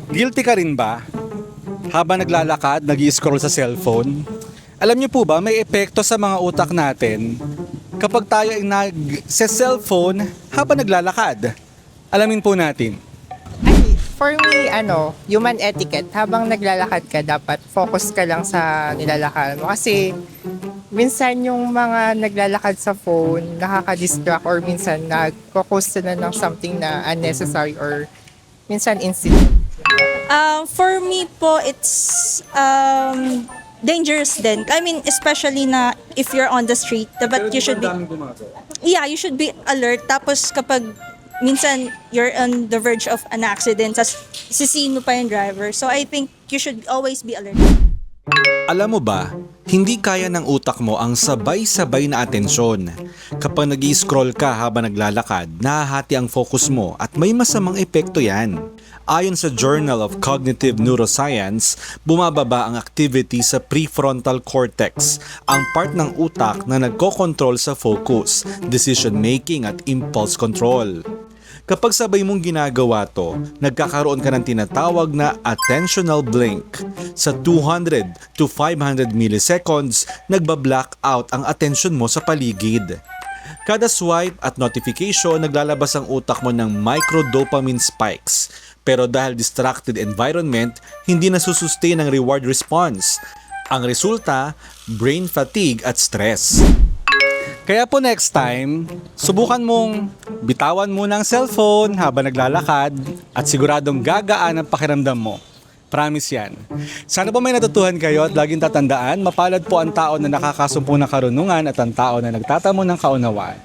Guilty ka rin ba? Habang naglalakad, nag-i-scroll sa cellphone? Alam niyo po ba, may epekto sa mga utak natin kapag tayo ay nag-cellphone habang naglalakad. Alamin po natin. Ay, for me, human etiquette, habang naglalakad ka, dapat focus ka lang sa nilalakad mo. Kasi, minsan yung mga naglalakad sa phone, nakaka-distract or minsan nagko-cause sila ng something na unnecessary or minsan incident. For me po, it's dangerous din. I mean, especially na if you're on the street, dapat you should be, you should be alert. Tapos kapag minsan you're on the verge of an accident, sisihin mo pa yung driver. So I think you should always be alert. Alam mo ba, hindi kaya ng utak mo ang sabay-sabay na atensyon. Kapag nag-i-scroll ka habang naglalakad, nahahati ang focus mo at may masamang epekto yan. Ayon sa Journal of Cognitive Neuroscience, bumababa ang activity sa prefrontal cortex, ang part ng utak na nagkokontrol sa focus, decision-making at impulse control. Kapag sabay mong ginagawa to, nagkakaroon ka ng tinatawag na attentional blink. Sa 200 to 500 milliseconds, nagba-blackout ang attention mo sa paligid. Kada swipe at notification, naglalabas ang utak mo ng microdopamine spikes. Pero dahil distracted environment, hindi nasusustain ang reward response. Ang resulta, brain fatigue at stress. Kaya po next time, subukan mong bitawan muna ang cellphone habang naglalakad at siguradong gagaan ang pakiramdam mo. Promise yan. Sana po may natutuhan kayo at laging tatandaan, mapalad po ang tao na nakakasumpo ng karunungan at ang tao na nagtatamo ng kaunawaan.